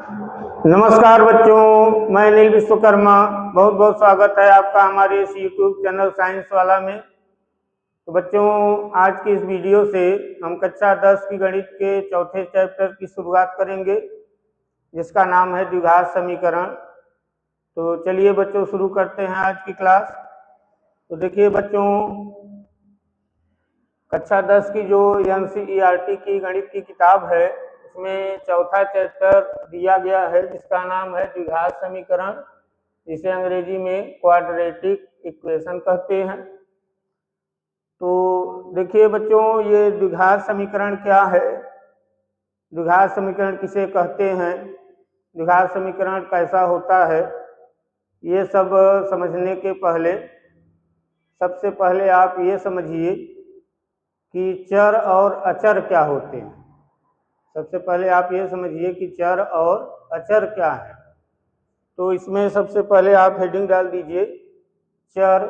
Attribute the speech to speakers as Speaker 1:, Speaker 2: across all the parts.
Speaker 1: नमस्कार बच्चों, मैं नील विश्वकर्मा। बहुत बहुत स्वागत है आपका हमारे इस YouTube चैनल साइंस वाला में। तो बच्चों, आज की इस वीडियो से हम कक्षा 10 की गणित के चौथे चैप्टर की शुरुआत करेंगे, जिसका नाम है द्विघात समीकरण। तो चलिए बच्चों, शुरू करते हैं आज की क्लास। तो देखिए बच्चों, कक्षा 10 की जो NCERT की गणित की किताब है, उसमें चौथा चैप्टर दिया गया है, जिसका नाम है द्विघात समीकरण, जिसे अंग्रेजी में क्वाड्रेटिक इक्वेशन कहते हैं। तो देखिए बच्चों, ये द्विघात समीकरण क्या है, द्विघात समीकरण किसे कहते हैं, द्विघात समीकरण कैसा होता है, ये सब समझने के पहले सबसे पहले आप ये समझिए कि चर और अचर क्या होते हैं। सबसे पहले आप ये समझिए कि चर और अचर क्या है। तो इसमें सबसे पहले आप हेडिंग डाल दीजिए चर,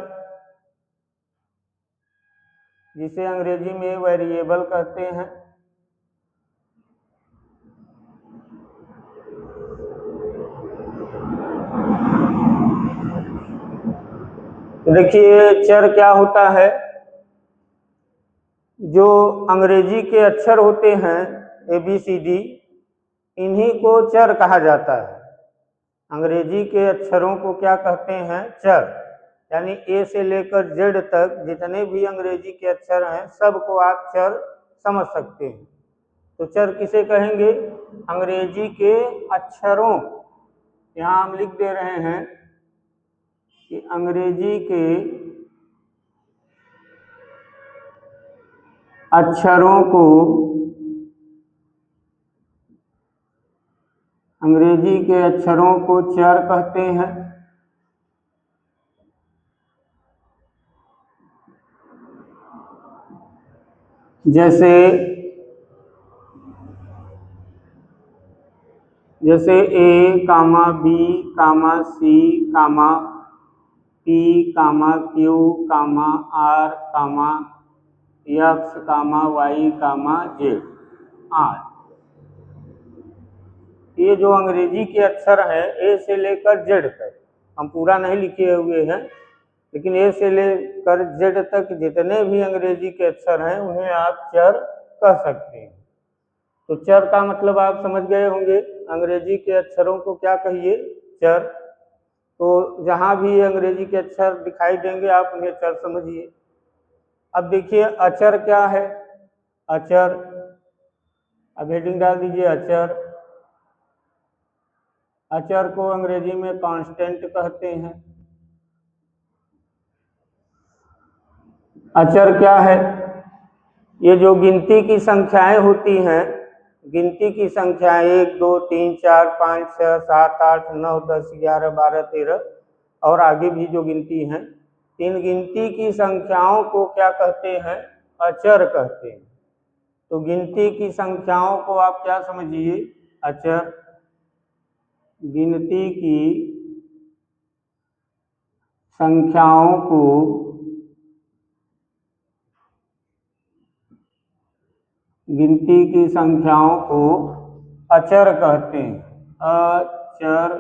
Speaker 1: जिसे अंग्रेजी में वेरिएबल कहते हैं। तो देखिए चर क्या होता है, जो अंग्रेजी के अक्षर होते हैं ABCD, इन्हीं को चर कहा जाता है। अंग्रेजी के अक्षरों को क्या कहते हैं, चर। यानी A से लेकर Z तक जितने भी अंग्रेजी के अक्षर हैं, सबको आप चर समझ सकते हैं। तो चर किसे कहेंगे, अंग्रेजी के अक्षरों। यहाँ हम लिख दे रहे हैं कि अंग्रेजी के अक्षरों को चर कहते हैं। जैसे A, B, C, P, Q, R, X, Y, Z, R। ये जो अंग्रेजी के अक्षर हैं A से लेकर Z तक, हम पूरा नहीं लिखे हुए हैं, लेकिन A से लेकर Z तक जितने भी अंग्रेजी के अक्षर हैं, उन्हें आप चर कह सकते हैं। तो चर का मतलब आप समझ गए होंगे, अंग्रेजी के अक्षरों को क्या कहिए, चर। तो जहां भी अंग्रेजी के अक्षर दिखाई देंगे, आप उन्हें चर समझिए। अब देखिए अचर क्या है, अचर, अब हेडिंग डाल दीजिए अचर। अचर को अंग्रेजी में कांस्टेंट कहते हैं। अचर क्या है, ये जो गिनती की संख्याएं होती हैं, गिनती की संख्याएं 1, 2, 3, 4, 5, 6, 7, 8, 9, 10, 11, 12, 13 और आगे भी जो गिनती हैं, इन गिनती की संख्याओं को क्या कहते हैं, अचर कहते हैं। तो गिनती की संख्याओं को आप क्या समझिए, अचर। गिनती की संख्याओं को अचर कहते हैं, अचर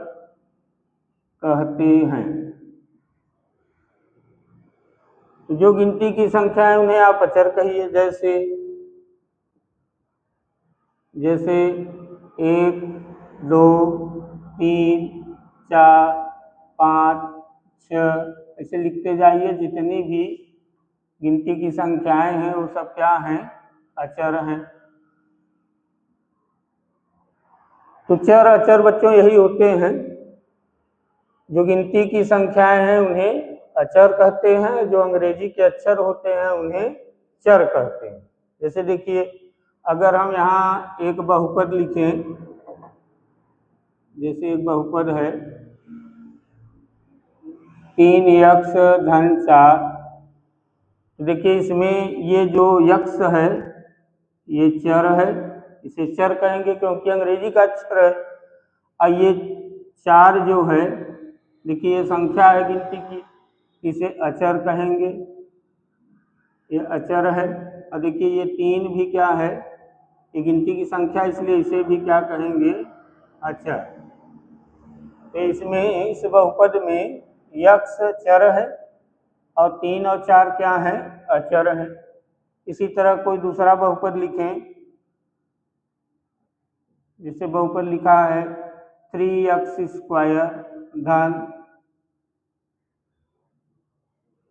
Speaker 1: कहते हैं। जो गिनती की संख्या है उन्हें आप अचर कहिए। जैसे 1, 2, 3, 4, 5, 6, ऐसे लिखते जाइए। जितनी भी गिनती की संख्याएं हैं वो सब क्या हैं, अचर हैं। तो चर अचर बच्चों यही होते हैं, जो गिनती की संख्याएं हैं उन्हें अचर कहते हैं, जो अंग्रेजी के अक्षर होते हैं उन्हें चर कहते हैं। जैसे देखिए, अगर हम यहाँ एक बहुपद लिखें, जैसे एक बहुपद है 3x धन 4, तो देखिए इसमें ये जो यक्स है ये चर है, इसे चर कहेंगे क्योंकि अंग्रेजी का अक्षर है। और ये 4 जो है, देखिए ये संख्या है गिनती की, इसे अचर कहेंगे, ये अचर है। और देखिए ये 3 भी क्या है, ये गिनती की संख्या, इसलिए इसे भी क्या कहेंगे, अचर। तो इसमें इस बहुपद में यक्ष चर है और 3 और 4 क्या है, अचर है। इसी तरह कोई दूसरा बहुपद लिखें, जिसे बहुपद लिखा है 3x² धन,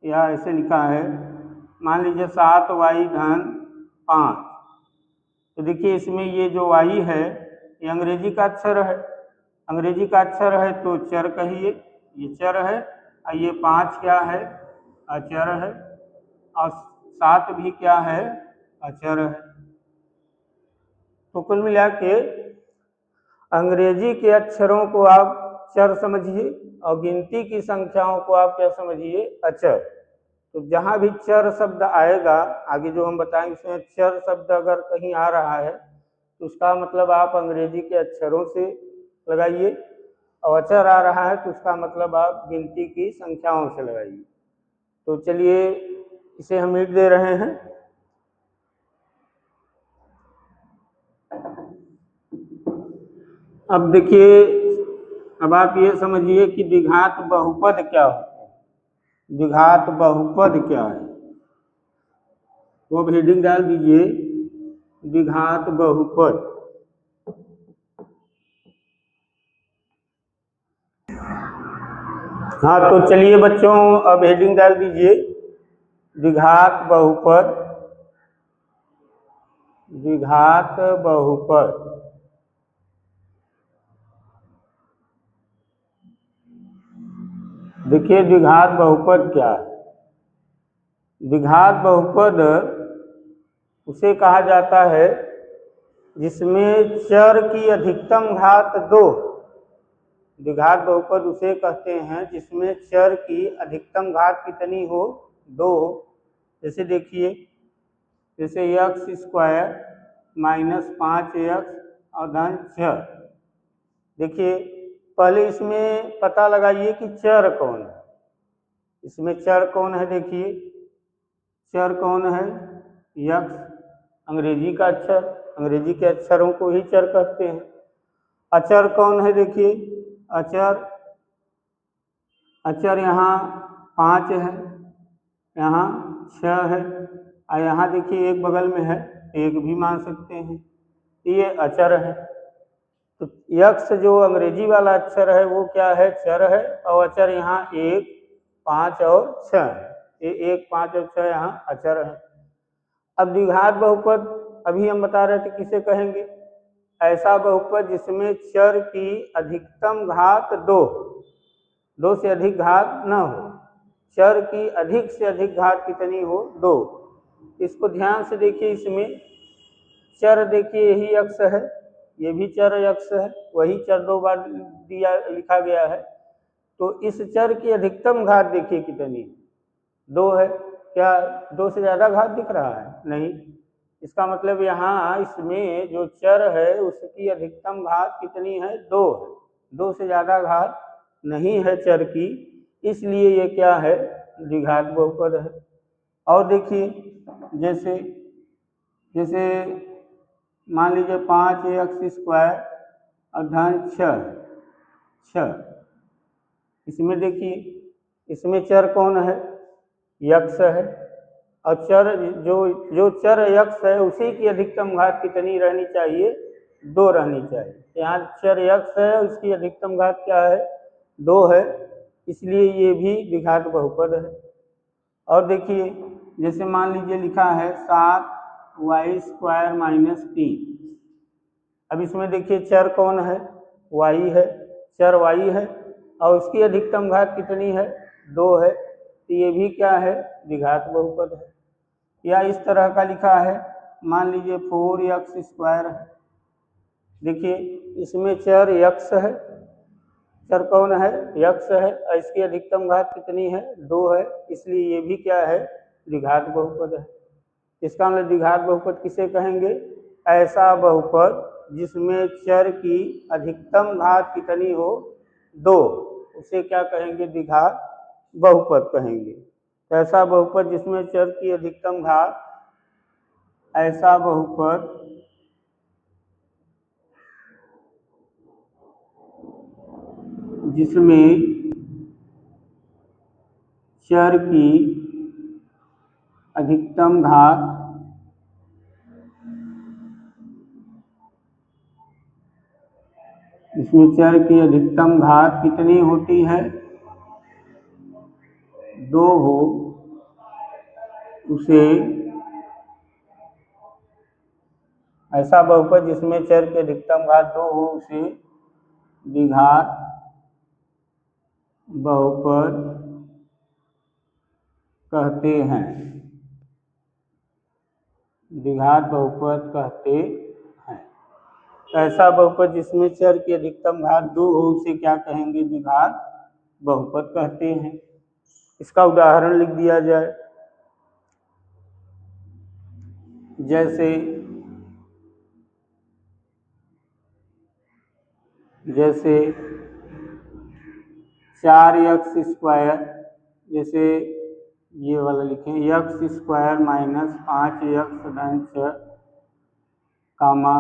Speaker 1: या ऐसे लिखा है, मान लीजिए 7y धन 5। तो देखिए इसमें ये जो y है ये अंग्रेजी का अक्षर है, अंग्रेजी का अक्षर है तो चर कहिए, ये चर है। और ये 5 क्या है, अचर है। और 7 भी क्या है, अचर है। तो कुल मिला के अंग्रेजी के अक्षरों को आप चर समझिए और गिनती की संख्याओं को आप क्या समझिए, अचर। तो जहां भी चर शब्द आएगा, आगे जो हम बताएंगे उसमें चर शब्द अगर कहीं आ रहा है तो उसका मतलब आप अंग्रेजी के अक्षरों से लगाइए, और अचर आ रहा है तो उसका मतलब आप गिनती की संख्याओं से लगाइए। तो चलिए इसे हम मिट दे रहे हैं। अब देखिए, अब आप ये समझिए कि द्विघात बहुपद क्या होता है, द्विघात बहुपद क्या है। वो अब हेडिंग डाल दीजिए, द्विघात बहुपद। हाँ तो चलिए बच्चों अब हेडिंग डाल दीजिए, द्विघात बहुपद, द्विघात बहुपद। देखिए द्विघात बहुपद क्या है। द्विघात बहुपद उसे कहा जाता है जिसमें चर की अधिकतम घात 2। द्विघात बहुपद उसे कहते हैं जिसमें चर की अधिकतम घात कितनी हो, 2 हो। जैसे देखिए, जैसे x² - 5x और धन 6। देखिए पहले इसमें पता लगाइए कि चर कौन है, इसमें चर कौन है। देखिए चर कौन है, यक्ष, अंग्रेजी का अक्षर, अंग्रेजी के अक्षरों को ही चर कहते हैं। अचर कौन है, देखिए अचर, अचर यहाँ 5 है, यहाँ 6 है, और यहाँ देखिए एक बगल में है, 1 भी मान सकते हैं, ये अचर है। तो यक्ष जो अंग्रेजी वाला अक्षर है वो क्या है, चर है, और अचर यहाँ 1, 5 और 6 है। ये 1, 5 और 6 यहाँ अचर है। अब द्विघात बहुपद अभी हम बता रहे थे किसे कहेंगे, ऐसा बहुपद जिसमें चर की अधिकतम घात 2 से अधिक घात न हो, चर की अधिक से अधिक घात कितनी हो, 2। इसको ध्यान से देखिए, इसमें चर देखिए यही यक्ष है, ये भी चर यक्ष है, वही चर 2 बार दिया लिखा गया है। तो इस चर की अधिकतम घात देखिए कितनी, 2 है। क्या 2 से ज्यादा घात दिख रहा है, नहीं। इसका मतलब यहाँ इसमें जो चर है उसकी अधिकतम घात कितनी है, 2 है, 2 से ज्यादा घात नहीं है चर की, इसलिए ये क्या है, द्विघात बहुपद है। और देखिए जैसे जैसे मान लीजिए 5x² और धन 6। इसमें देखिए, इसमें चर कौन है, यक्ष है, और चर जो चर यक्ष है उसी की अधिकतम घात कितनी रहनी चाहिए, 2 रहनी चाहिए। यहाँ चर यक्ष है, उसकी अधिकतम घात क्या है, 2 है, इसलिए ये भी द्विघात बहुपद है। और देखिए जैसे मान लीजिए लिखा है 7y² - 3। अब इसमें देखिए चर कौन है, y है, चर y है, और उसकी अधिकतम घात कितनी है, 2 है, तो ये भी क्या है, द्विघात बहुपद है। या इस तरह का लिखा है, मान लीजिए 4x² है। देखिए इसमें चर यक्ष है, चर कौन है, यक्ष है, और इसकी अधिकतम घात कितनी है, 2 है, इसलिए ये भी क्या है, द्विघात बहुपद है। इसका मतलब द्विघात बहुपद किसे कहेंगे, ऐसा बहुपद जिसमें चर की अधिकतम घात कितनी हो, 2, उसे क्या कहेंगे, द्विघात बहुपद कहेंगे। ऐसा बहुपद जिसमें चर की अधिकतम घात, ऐसा बहुपद जिसमें चर की अधिकतम घात कितनी होती है, 2 हो, उसे ऐसा बहुपद जिसमें चर की अधिकतम घात 2 हो उसे द्विघात बहुपद कहते हैं। द्विघात बहुपद कहते हैं। ऐसा बहुपद जिसमें चर की अधिकतम घात 2 हो उसे क्या कहेंगे, द्विघात बहुपद कहते हैं। इसका उदाहरण लिख दिया जाए। जैसे 4x², जैसे ये वाला लिखें, x² माइनस 5x धन 6 कामा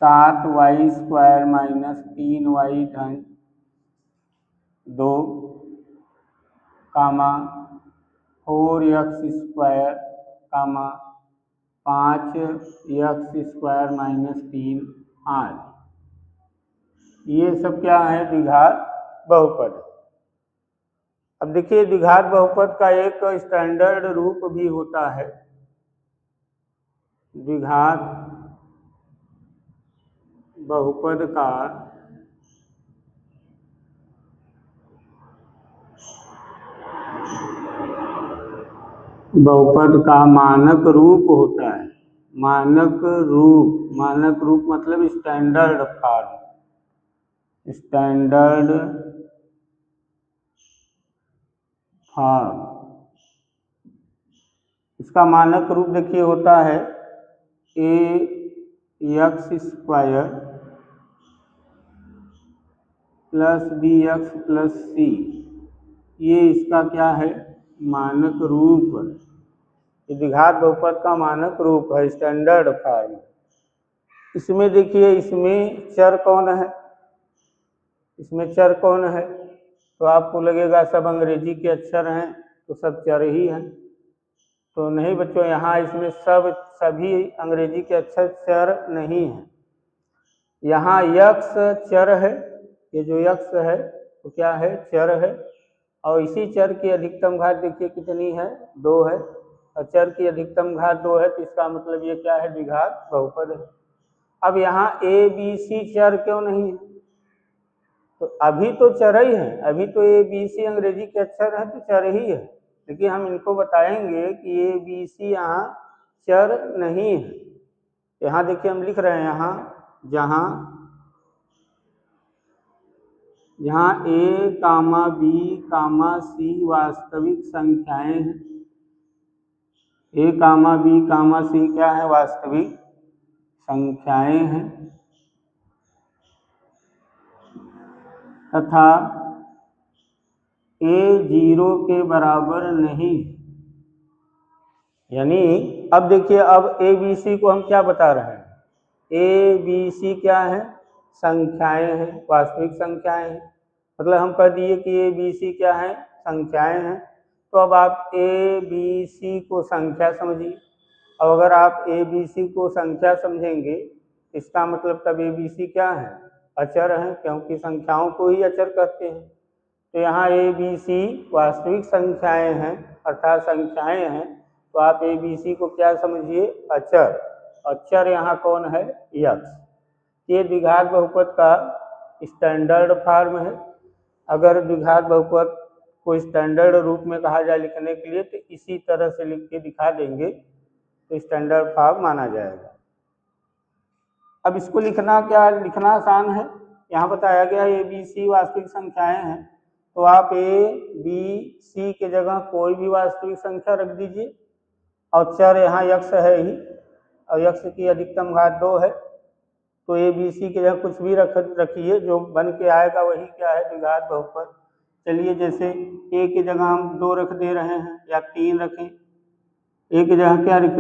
Speaker 1: 7y² माइनस 3y धन 2 कामा 4x² कामा 5x² माइनस 3 आदि। ये सब क्या है, द्विघात बहुपद। अब देखिए द्विघात बहुपद का एक स्टैंडर्ड रूप भी होता है। द्विघात बहुपद का मानक रूप होता है। मानक रूप मतलब स्टैंडर्ड फॉर्म। स्टैंडर्ड फॉर्म, इसका मानक रूप देखिए होता है ax² plus bx plus c। ये इसका क्या है, मानक रूप। ये द्विघात बहुपद का मानक रूप है, स्टैंडर्ड फॉर्म। इसमें देखिए, इसमें चर कौन है, तो आपको लगेगा सब अंग्रेजी के अक्षर हैं तो सब चर ही हैं। तो नहीं बच्चों, यहाँ इसमें सभी अंग्रेजी के अक्षर चर नहीं हैं। यहाँ यक्स चर है, ये जो यक्स है तो क्या है, चर है। और इसी चर की अधिकतम घात देखिए कितनी है, 2 है। और चर की अधिकतम घात 2 है तो इसका मतलब ये क्या है, द्विघात बहुपद है। अब यहाँ a b c चर क्यों नहीं है, तो अभी तो चर ही है, अभी तो a b c अंग्रेजी के अक्षर हैं तो चर ही है। लेकिन हम इनको बताएंगे कि a b c यहाँ चर नहीं है। यहाँ देखिए हम लिख रहे हैं, यहाँ a, b, c वास्तविक संख्याएं हैं। a, b, c क्या है, वास्तविक संख्याएं हैं। तथा a 0 के बराबर नहीं। यानी अब देखिए, अब a b c को हम क्या बता रहे हैं, a b c क्या है, संख्याएं हैं, वास्तविक संख्याएं हैं। मतलब हम कह दिए कि a b c क्या है, संख्याएं हैं। तो अब आप a b c को संख्या समझिए। अब अगर आप a b c को संख्या समझेंगे इसका मतलब तब a b c क्या है, अचर हैं, क्योंकि संख्याओं को ही अचर कहते हैं। तो यहाँ a b c वास्तविक संख्याएं हैं, अर्थात संख्याएं हैं। तो आप a b c को क्या समझिए, अचर। अचर यहाँ कौन है, यक्स। ये द्विघात बहुपद का स्टैंडर्ड फॉर्म है। अगर द्विघात बहुपद को स्टैंडर्ड रूप में कहा जाए लिखने के लिए तो इसी तरह से लिख के दिखा देंगे तो स्टैंडर्ड फॉर्म माना जाएगा। अब इसको लिखना आसान है। यहाँ बताया गया a b c वास्तविक संख्याएं हैं, तो आप a b c के जगह कोई भी वास्तविक संख्या रख दीजिए। और चर यहाँ यक्स है ही, और यक्स की अधिकतम घात 2 है, तो a b c के जगह कुछ भी रखिए, जो बन के आएगा वही क्या है, द्विघात बहुपद। चलिए जैसे a की जगह हम 2 रख दे रहे हैं या 3 रखें, a की जगह क्या रख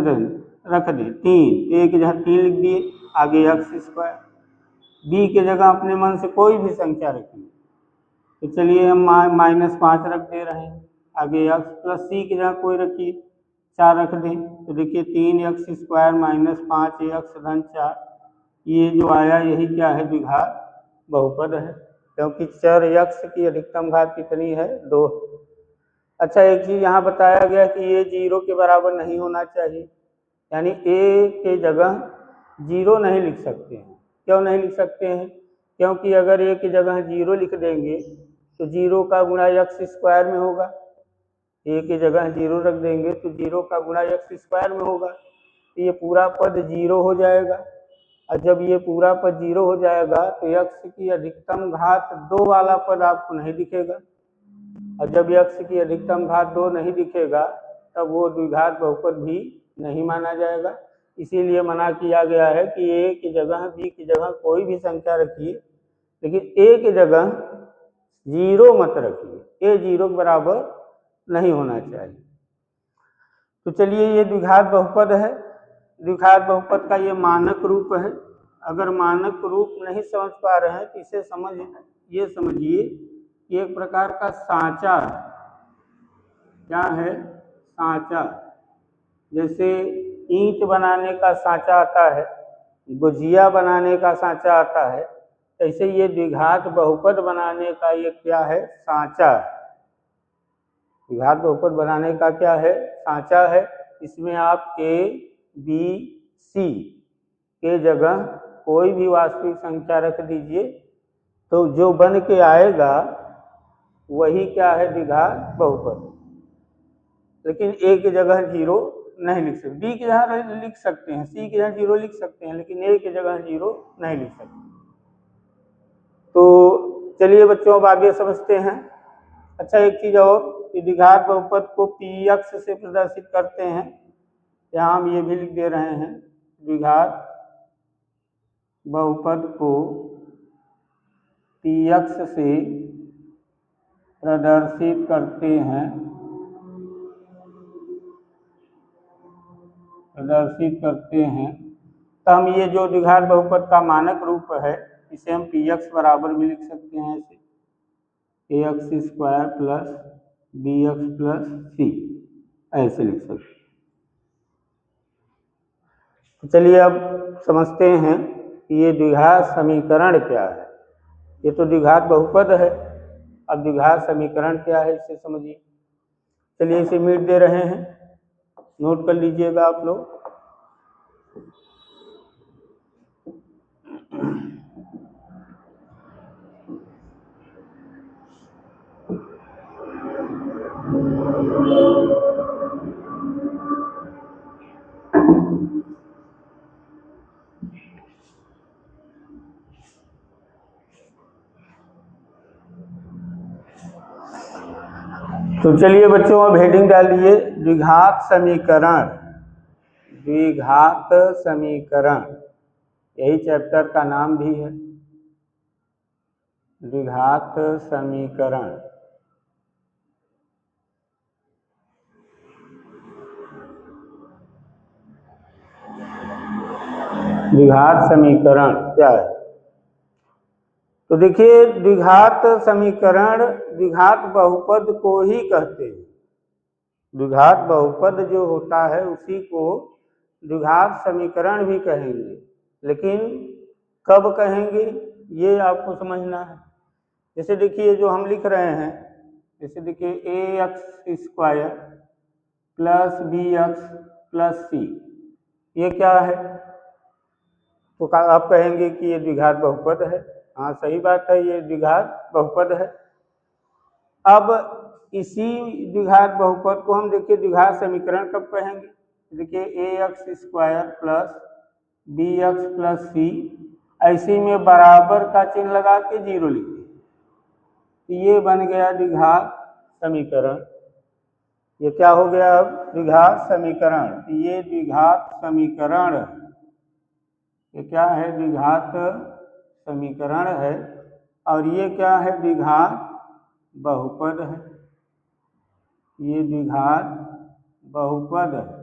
Speaker 1: दें, 3, a की जगह 3 लिख दिए, आगे x²। बी के जगह अपने मन से कोई भी संख्या रखिए। तो चलिए हम -5 रख दे रहे हैं। आगे x प्लस सी की जगह कोई रखिए, 4 रख दें। तो देखिए 3x² - 5x धन 4, ये जो आया यही क्या है, द्विघात बहुपद है, क्योंकि चर x की अधिकतम घात कितनी है, 2। अच्छा, एक चीज यहाँ बताया गया कि ये 0 के बराबर नहीं होना चाहिए, यानी a के जगह 0 नहीं लिख सकते हैं। क्यों नहीं लिख सकते हैं? क्योंकि अगर a की जगह 0 लिख देंगे तो 0 का गुणा x² में होगा। a की जगह 0 रख देंगे तो 0 का गुणा x² में होगा, तो ये पूरा पद 0 हो जाएगा। और जब ये पूरा पद 0 हो जाएगा तो x की अधिकतम घात 2 वाला पद आपको नहीं दिखेगा, और जब x की अधिकतम घात 2 नहीं दिखेगा तब वो द्विघात बहुपद भी नहीं माना जाएगा। इसीलिए मना किया गया है कि a की जगह b की जगह कोई भी संख्या रखिए, लेकिन a की जगह 0 मत रखिए, a 0 के बराबर नहीं होना चाहिए। तो चलिए ये द्विघात बहुपद है। द्विघात बहुपद का ये मानक रूप है। अगर मानक रूप नहीं समझ पा रहे हैं तो इसे ये समझिए कि एक प्रकार का सांचा है। क्या है? सांचा। जैसे ईंट बनाने का सांचा आता है, गुजिया बनाने का सांचा आता है, ऐसे ये द्विघात बहुपद बनाने का ये क्या है? सांचा है। द्विघात बहुपद बनाने का क्या है? सांचा है। इसमें आप a, b, c के जगह कोई भी वास्तविक संख्या रख दीजिए, तो जो बन के आएगा वही क्या है? द्विघात बहुपद। लेकिन a की जगह 0 नहीं लिख सकते, b की जगह लिख सकते हैं, c की जगह 0 लिख सकते हैं, लेकिन a की जगह 0 नहीं लिख सकते। तो चलिए बच्चों अब आगे समझते हैं। अच्छा, एक चीज और, द्विघात बहुपद को px से प्रदर्शित करते हैं। यहाँ हम ये भी लिख दे रहे हैं, द्विघात बहुपद को px से प्रदर्शित करते हैं, तो हम ये जो द्विघात बहुपद का मानक रूप है इसे हम px बराबर भी लिख सकते हैं, ऐसे ax² plus bx plus c, ऐसे लिख सकते हैं। तो चलिए अब समझते हैं कि ये द्विघात समीकरण क्या है। ये तो द्विघात बहुपद है, अब द्विघात समीकरण क्या है इसे समझिए। चलिए इसे मिट दे रहे हैं, नोट कर लीजिएगा आप लोग। तो चलिए बच्चों अब हेडिंग डालिए, द्विघात समीकरण। द्विघात समीकरण, यही चैप्टर का नाम भी है, द्विघात समीकरण। द्विघात समीकरण क्या है? तो देखिए, द्विघात समीकरण द्विघात बहुपद को ही कहते हैं। द्विघात बहुपद जो होता है उसी को द्विघात समीकरण भी कहेंगे, लेकिन कब कहेंगे ये आपको समझना है। जैसे देखिए जो हम लिख रहे हैं, जैसे देखिए ax² plus bx plus c, ये क्या है? तो आप कहेंगे कि ये द्विघात बहुपद है। हाँ सही बात है, ये द्विघात बहुपद है। अब इसी द्विघात बहुपद को हम देखिए द्विघात समीकरण कब कहेंगे? देखिए ax² plus bx plus c, ऐसे में बराबर का चिन्ह लगा के 0 लिखिए, तो ये बन गया द्विघात समीकरण। ये क्या हो गया? अब द्विघात समीकरण। ये द्विघात समीकरण, ये क्या है? द्विघात समीकरण है। और ये क्या है? द्विघात बहुपद है। ये द्विघात बहुपद है।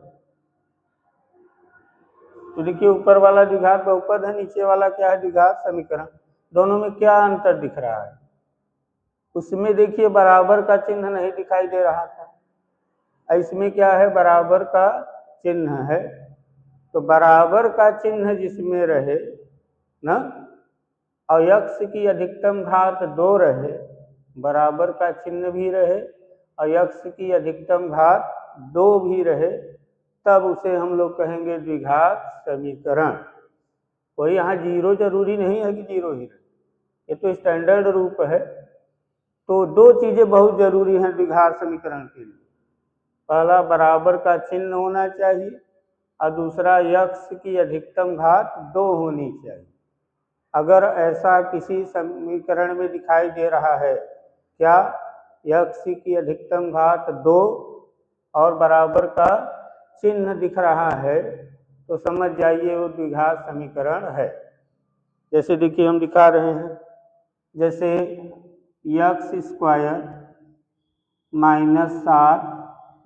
Speaker 1: तो देखिए ऊपर वाला द्विघात बहुपद है, नीचे वाला क्या है, द्विघात समीकरण। दोनों में क्या अंतर दिख रहा है, उसमें देखिए बराबर का चिन्ह नहीं दिखाई दे रहा था, इसमें क्या है, बराबर का चिन्ह है। तो बराबर का चिन्ह जिसमें रहे ना, और यक्ष की अधिकतम घात 2 रहे, बराबर का चिन्ह भी रहे और यक्ष की अधिकतम घात 2 भी रहे, तब उसे हम लोग कहेंगे द्विघात समीकरण। कोई यहाँ जीरो जरूरी नहीं है कि जीरो ही रहे, ये तो स्टैंडर्ड रूप है। तो दो चीजें बहुत जरूरी हैं द्विघात समीकरण के लिए, पहला बराबर का चिन्ह होना चाहिए और दूसरा यक्ष की अधिकतम घात 2 होनी चाहिए। अगर ऐसा किसी समीकरण में दिखाई दे रहा है, क्या यक्ष की अधिकतम घात 2 और बराबर का चिन्ह दिख रहा है, तो समझ जाइए वो द्विघात समीकरण है। जैसे देखिए हम दिखा रहे हैं, जैसे यक्स स्क्वायर -7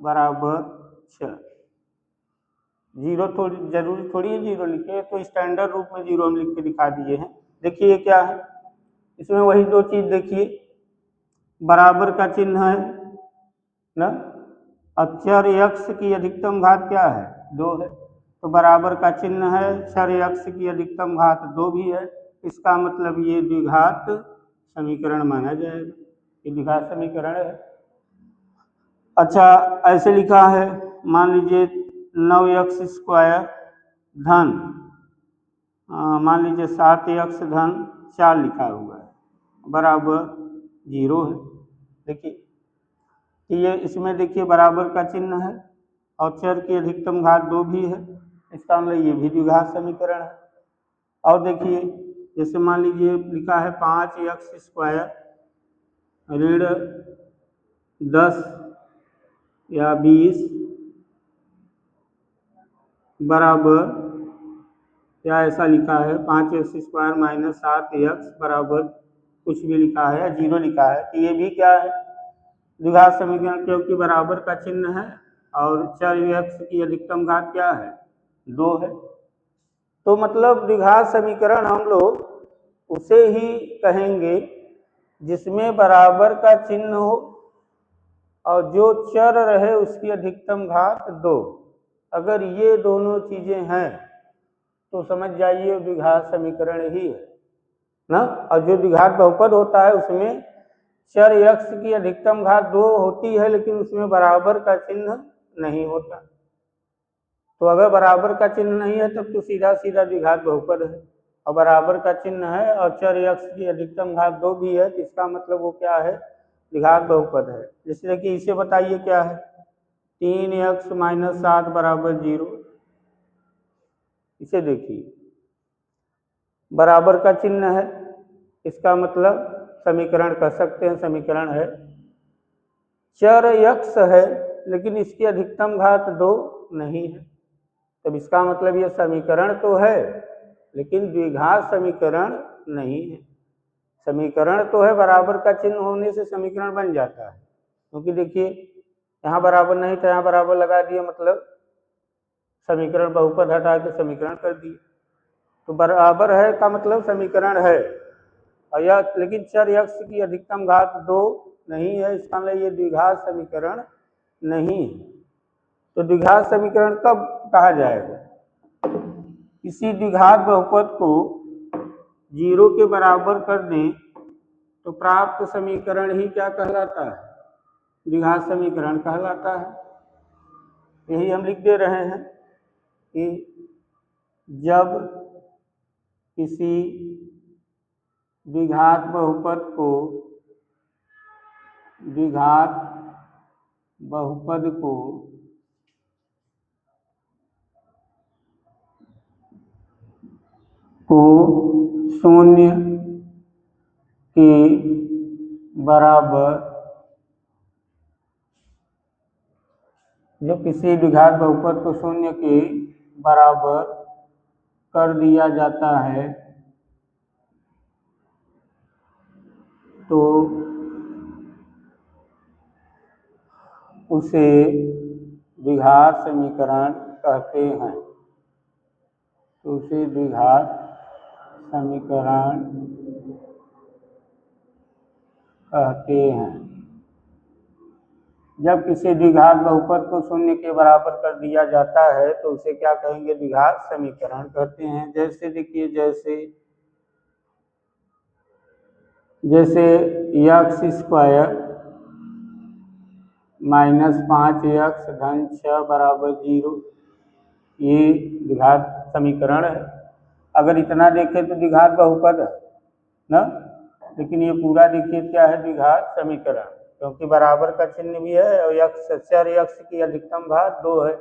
Speaker 1: बराबर 6। जीरो थोड़ी जरूरी थोड़ी है जीरो लिखे, तो स्टैंडर्ड रूप में जीरो हम लिख के दिखा दिए हैं। देखिए ये क्या है, इसमें वही दो चीज देखिए, बराबर का चिन्ह है ना, अक्षर यक्ष की अधिकतम घात क्या है, 2 है, तो बराबर का चिन्ह है, क्षर यक्ष की अधिकतम घात 2 भी है, इसका मतलब ये द्विघात समीकरण माना जाएगा, ये द्विघात समीकरण है। अच्छा ऐसे लिखा है, मान लीजिए 9x स्क्वायर धन मान लीजिए 7x धन 4 लिखा हुआ है बराबर 0 है। देखिए ये इसमें देखिए बराबर का चिन्ह है और चर की अधिकतम घात 2 भी है, इसका मतलब ये भी द्विघात समीकरण है। और देखिए जैसे मान लीजिए लिखा है 5x स्क्वायर ऋण 10 या 20 बराबर या ऐसा लिखा है 5x स्क्वायर -7x बराबर कुछ भी लिखा है या 0 लिखा है, तो ये भी क्या है, द्विघात समीकरण, क्योंकि बराबर का चिन्ह है और चर x की अधिकतम घात क्या है, 2 है। तो मतलब द्विघात समीकरण हम लोग उसे ही कहेंगे जिसमें बराबर का चिन्ह हो और जो चर रहे उसकी अधिकतम घात 2। अगर ये दोनों चीजें हैं तो समझ जाइए द्विघात समीकरण ही है ना। और जो द्विघात बहुपद होता है उसमें चर यक्ष की अधिकतम घात 2 होती है, लेकिन उसमें बराबर का चिन्ह नहीं होता। तो अगर बराबर का चिन्ह नहीं है तब तो सीधा सीधा द्विघात बहुपद है, और बराबर का चिन्ह है और चर यक्ष की अधिकतम घात 2 भी है, तो इसका मतलब वो क्या है, द्विघात बहुपद है। जैसे कि इसे बताइए क्या है, 3x - 7 बराबर 0। इसे देखिए बराबर का चिन्ह है, इसका मतलब समीकरण कह सकते हैं समीकरण है। चर यक्ष है लेकिन इसकी अधिकतम घात 2 नहीं है, तब इसका मतलब ये समीकरण तो है लेकिन द्विघात समीकरण नहीं है। समीकरण तो है, बराबर का चिन्ह होने से समीकरण बन जाता है, क्योंकि देखिए यहाँ बराबर नहीं था, यहाँ बराबर लगा दिए, मतलब समीकरण बहुपद हटा के समीकरण कर दिए, तो बराबर है का मतलब समीकरण है। और यह लेकिन चर यक्ष की अधिकतम घात 2 नहीं है, इसका मतलब ये द्विघात समीकरण नहीं है। तो द्विघात समीकरण कब कहा जाएगा, किसी द्विघात बहुपद को 0 के बराबर कर दें तो प्राप्त समीकरण ही क्या कहलाता है, द्विघात समीकरण कहलाता है। यही हम लिख दे रहे हैं कि जब किसी द्विघात बहुपद को शून्य के बराबर, जब किसी द्विघात बहुपद को शून्य के बराबर कर दिया जाता है तो उसे द्विघात समीकरण कहते हैं। तो उसे द्विघात समीकरण कहते हैं। जब किसी द्विघात बहुपद को शून्य के बराबर कर दिया जाता है तो उसे क्या कहेंगे? द्विघात समीकरण कहते हैं। जैसे देखिए, जैसे एक्स स्क्वायर माइनस 5x धन 6 बराबर 0, ये द्विघात समीकरण है। अगर इतना देखें तो द्विघात बहुपद है ना, लेकिन ये पूरा देखिए क्या है? द्विघात समीकरण, क्योंकि बराबर का चिन्ह भी है और यक्ष चर यक्ष की अधिकतम घात 2 है।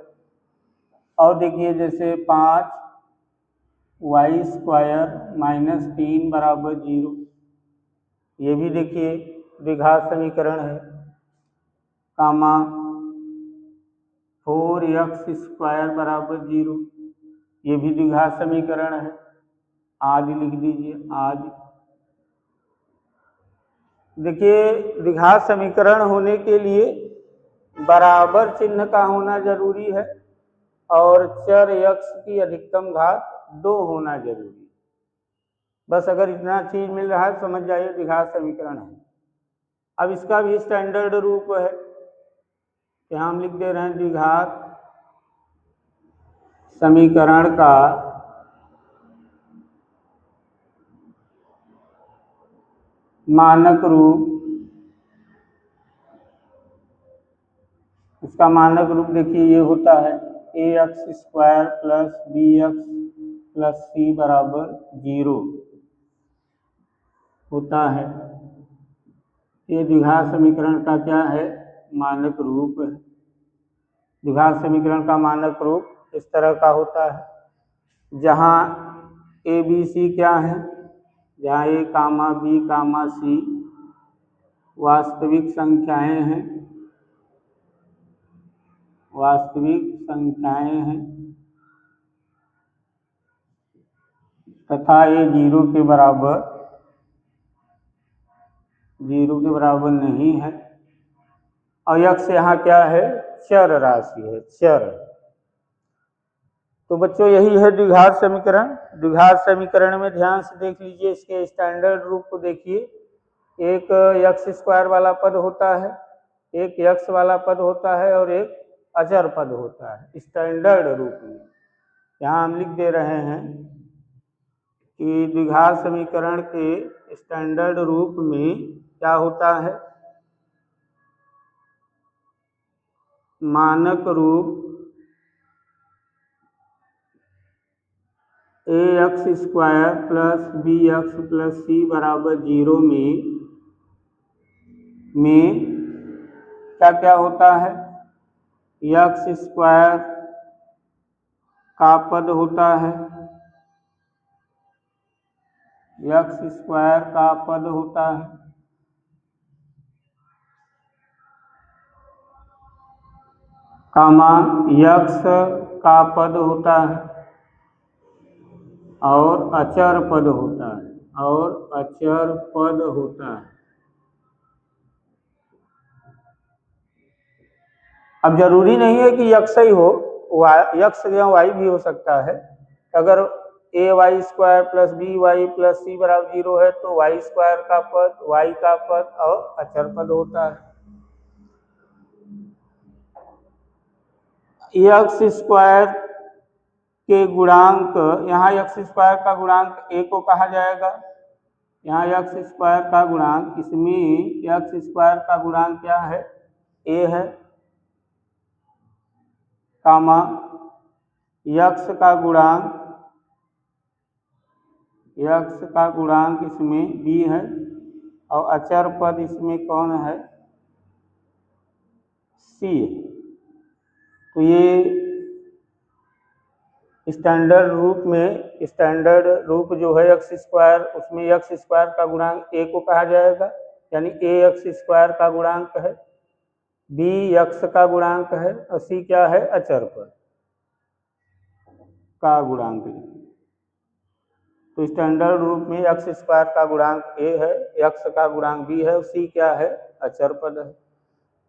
Speaker 1: और देखिए जैसे 5y स्क्वायर माइनस 3 बराबर 0, ये भी देखिए द्विघात समीकरण है। कामा 4x स्क्वायर बराबर 0, ये भी द्विघात समीकरण है। आदि लिख दीजिए, आदि। देखिए द्विघात समीकरण होने के लिए बराबर चिन्ह का होना जरूरी है और चर यक्ष की अधिकतम घात 2 होना जरूरी है। बस अगर इतना चीज मिल रहा है समझ जाइए द्विघात समीकरण है। अब इसका भी स्टैंडर्ड रूप है, यहाँ हम लिख दे रहे हैं द्विघात समीकरण का मानक रूप। इसका मानक रूप देखिए ये होता है ax square plus bx plus c बराबर 0 होता है। ये द्विघात समीकरण का क्या है? मानक रूप है। द्विघात समीकरण का मानक रूप इस तरह का होता है, जहाँ a b c क्या है? जहाँ a comma b comma c वास्तविक संख्याएं हैं, वास्तविक संख्याएं हैं तथा ये 0 के बराबर नहीं है। और यक्ष यहाँ क्या है? चर राशि है, चर। तो बच्चों यही है द्विघात समीकरण। द्विघात समीकरण में ध्यान से देख लीजिए, इसके स्टैंडर्ड रूप को देखिए। एक यक्ष स्क्वायर वाला पद होता है, एक यक्ष वाला पद होता है और एक अचर पद होता है स्टैंडर्ड रूप में। यहाँ हम लिख दे रहे हैं कि द्विघात समीकरण के स्टैंडर्ड रूप में क्या होता है? मानक रूप ax square plus bx plus c बराबर 0 में क्या क्या होता है? x स्क्वायर का पद होता है, x स्क्वायर का पद होता है, कामा यक्ष का पद होता है और अचर पद होता है, और अचर पद होता है। अब जरूरी नहीं है कि यक्ष ही हो, यक्ष या वाई भी हो सकता है। अगर A Y square plus B Y plus C बराबर 0 है तो वाई स्क्वायर का पद, वाई का पद और अचर पद होता है। यक्ष स्क्वायर के गुणांक, यहाँ यक्ष स्क्वायर का गुणांक ए को कहा जाएगा। यहाँ यक्ष स्क्वायर का गुणांक, इसमें यक्ष स्क्वायर का गुणांक क्या है? ए है, कामा यक्ष का गुणांक इसमें बी है और अचर पद इसमें कौन है? सी है। तो ये स्टैंडर्ड रूप जो है एक्स स्क्वायर, उसमें एक्स स्क्वायर का गुणांक ए को कहा जाएगा, यानी ए एक्स स्क्वायर का गुणांक है, बी यक्ष का गुणांक है और सी क्या है? अचर पद का गुणांक। तो स्टैंडर्ड रूप में एक्स स्क्वायर का गुणांक ए है, यक्ष का गुणांक बी है और सी क्या है? अचर पद है।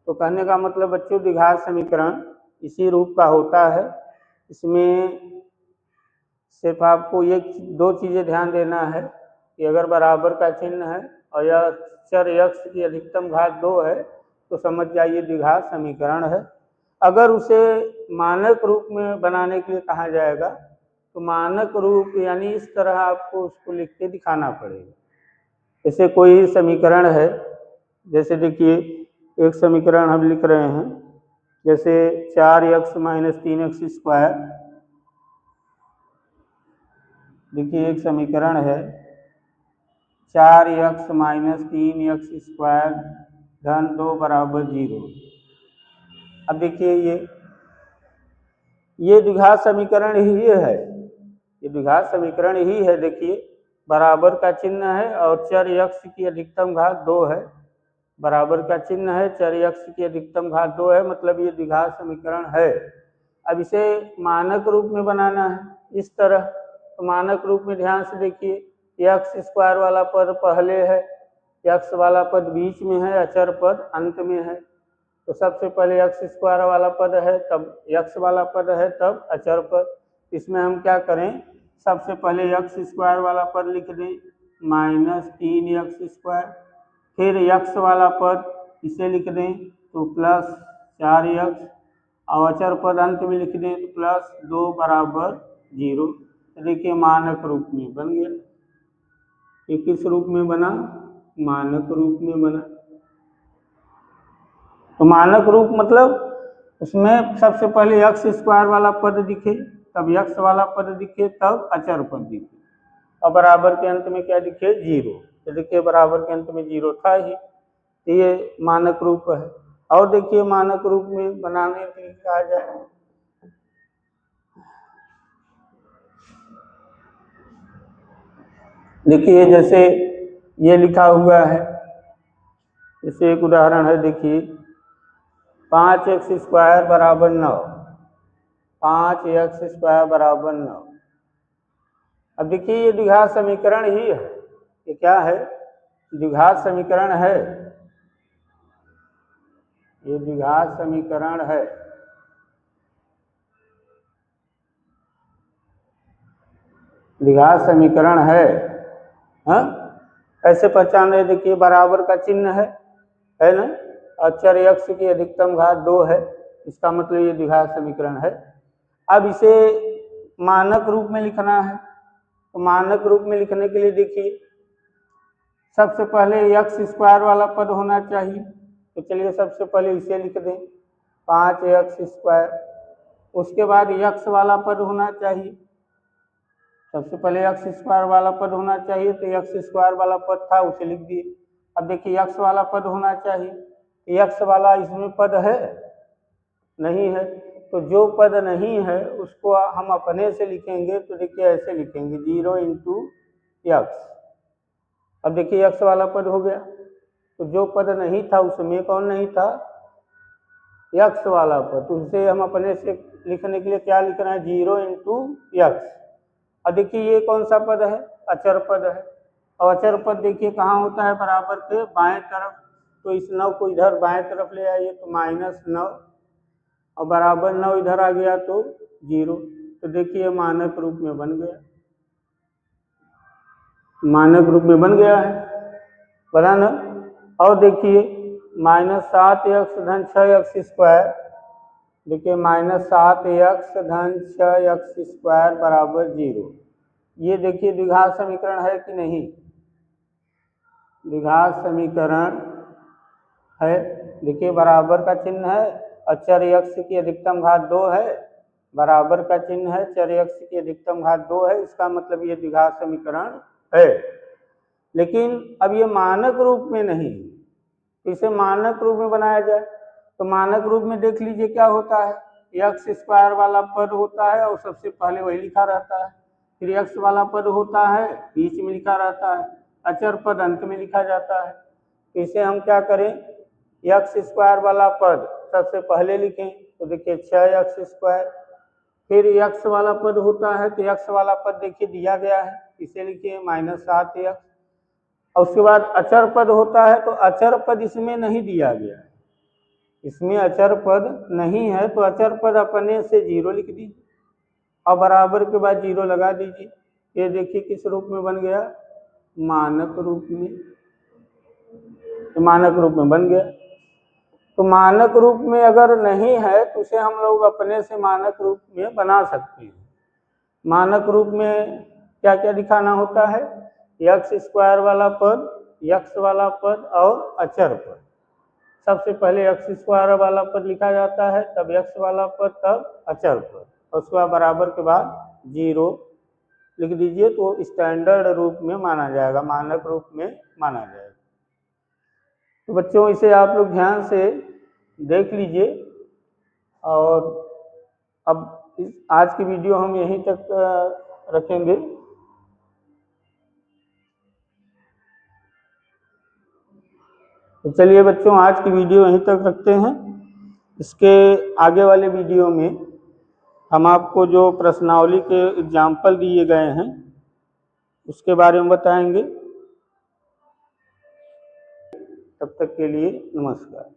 Speaker 1: तो कहने का मतलब बच्चों द्विघात समीकरण इसी रूप का होता है। इसमें सिर्फ आपको ये दो चीज़ें ध्यान देना है कि अगर बराबर का चिन्ह है और यह चर यक्ष की अधिकतम घात 2 है तो समझ जाइए द्विघात समीकरण है। अगर उसे मानक रूप में बनाने के लिए कहा जाएगा तो मानक रूप यानी इस तरह आपको उसको लिख के दिखाना पड़ेगा। जैसे कोई समीकरण है, जैसे देखिए एक समीकरण हम लिख रहे हैं, जैसे 4x माइनस 3x स्क्वायर। देखिए एक समीकरण है 4x माइनस 3x स्क्वायर धन 2 बराबर 0। अब देखिए ये द्विघात समीकरण ही है, ये द्विघात समीकरण ही है। देखिए बराबर का चिन्ह है और चर यक्ष की अधिकतम घात 2 है, बराबर का चिन्ह है, चर यक्ष की अधिकतम घात 2 है, मतलब ये द्विघात समीकरण है। अब इसे मानक रूप में बनाना है इस तरह, तो मानक रूप में ध्यान से देखिए, यक्स स्क्वायर वाला पद पहले है, यक्स वाला पद बीच में है, अचर पद अंत में है। तो सबसे पहले यक्स स्क्वायर वाला पद है, तब यक्स वाला पद है, तब अचर पद। इसमें हम क्या करें, सबसे पहले यक्स स्क्वायर वाला पद लिख दें माइनस 3x स्क्वायर, फिर यक्स वाला पद इसे लिख दें तो प्लस 4x, और अचर पद अंत में लिख दें तो प्लस 2 बराबर 0। तो देखिए मानक रूप में बन गया। ये किस रूप में बना, मानक रूप में बना। तो मानक रूप मतलब उसमें सबसे पहले यक्स स्क्वायर वाला पद दिखे, तब यक्स वाला पद दिखे, तब अचर पद दिखे, और बराबर के अंत में क्या दिखे, 0। तो देखिए बराबर के अंत में 0 था ही, तो ये मानक रूप है। और देखिए मानक रूप में बनाने के लिए कहा जाए, देखिए जैसे ये लिखा हुआ है, जैसे एक उदाहरण है, देखिए 5x स्क्वायर बराबर 9, 5x स्क्वायर बराबर 9। अब देखिए ये द्विघात समीकरण ही है, ये क्या है, द्विघात समीकरण है, ये द्विघात समीकरण है। द्विघात समीकरण है, ऐसे पहचान रहे, देखिए बराबर का चिन्ह है ना, अचर यक्ष की अधिकतम घात 2 है, इसका मतलब ये द्विघात समीकरण है। अब इसे मानक रूप में लिखना है, तो मानक रूप में लिखने के लिए देखिए सबसे पहले यक्स स्क्वायर वाला पद होना चाहिए, तो चलिए सबसे पहले इसे लिख दें 5x स्क्वायर। उसके बाद यक्स वाला पद होना चाहिए, सबसे पहले यक्स स्क्वायर वाला पद होना चाहिए, तो यक्स स्क्वायर वाला पद था उसे लिख दिए। अब देखिए यक्स वाला पद होना चाहिए, यक्स वाला इसमें पद है नहीं है, तो जो पद नहीं है उसको हम अपने से लिखेंगे, तो देखिए ऐसे लिखेंगे 0 इंटू यक्स। अब देखिए यक्स वाला पद हो गया, तो जो पद नहीं था उसमें कौन नहीं था, यक्स वाला पद, तो उसे हम अपने से लिखने के लिए क्या लिख रहे हैं, 0 इंटू यक्स। अब देखिए ये कौन सा पद है, अचर पद है, और अचर पद देखिए कहाँ होता है, बराबर के बाएं तरफ, तो इस 9 को इधर बाएं तरफ ले आइए तो -9, और बराबर 9 इधर आ गया तो 0। तो देखिए मानक रूप में बन गया, मानक रूप में बन गया है, बना ना। और देखिए -7x धन 6x स्क्वायर, देखिए -7x धन 6x स्क्वायर बराबर 0। ये देखिए द्विघात समीकरण है कि नहीं, द्विघात समीकरण है। देखिए बराबर का चिन्ह है और चर यक्ष की अधिकतम घात 2 है, बराबर का चिन्ह है, चर यक्ष की अधिकतम घात 2 है, इसका मतलब ये द्विघात समीकरण है। लेकिन अब ये मानक रूप में नहीं, इसे मानक रूप में बनाया जाए, तो मानक रूप में देख लीजिए क्या होता है, यक्स स्क्वायर वाला पद होता है और सबसे पहले वही लिखा रहता है, फिर यक्स वाला पद होता है बीच में लिखा रहता है, अचर पद अंत में लिखा जाता है। तो इसे हम क्या करें, यक्स स्क्वायर वाला पद सबसे पहले लिखें, तो देखिए 6x स्क्वायर, फिर यक्स वाला पद होता है, तो यक्स वाला पद देखिए दिया गया है, इसे लिखिए -7x, और उसके बाद अचर पद होता है, तो अचर पद इसमें नहीं दिया गया है, इसमें अचर पद नहीं है, तो अचर पद अपने से 0 लिख दीजिए, और बराबर के बाद 0 लगा दीजिए। ये देखिए किस रूप में बन गया, मानक रूप में, मानक रूप में बन गया। तो मानक रूप में अगर नहीं है तो उसे हम लोग अपने से मानक रूप में बना सकते हैं। मानक रूप में क्या क्या दिखाना होता है, x स्क्वायर वाला पद, x वाला पद और अचर पद। सबसे पहले x स्क्वायर वाला पद लिखा जाता है, तब x वाला पद, तब अचर पद, और उसके बाद बराबर के बाद 0 लिख दीजिए। तो स्टैंडर्ड रूप में माना जाएगा, मानक रूप में माना जाएगा। तो बच्चों इसे आप लोग ध्यान से देख लीजिए। और अब आज की वीडियो हम यहीं तक रखेंगे। तो चलिए बच्चों, आज की वीडियो यहीं तक रखते हैं। इसके आगे वाले वीडियो में हम आपको जो प्रश्नावली के एग्जाम्पल दिए गए हैं उसके बारे में बताएंगे। तब तक के लिए नमस्कार।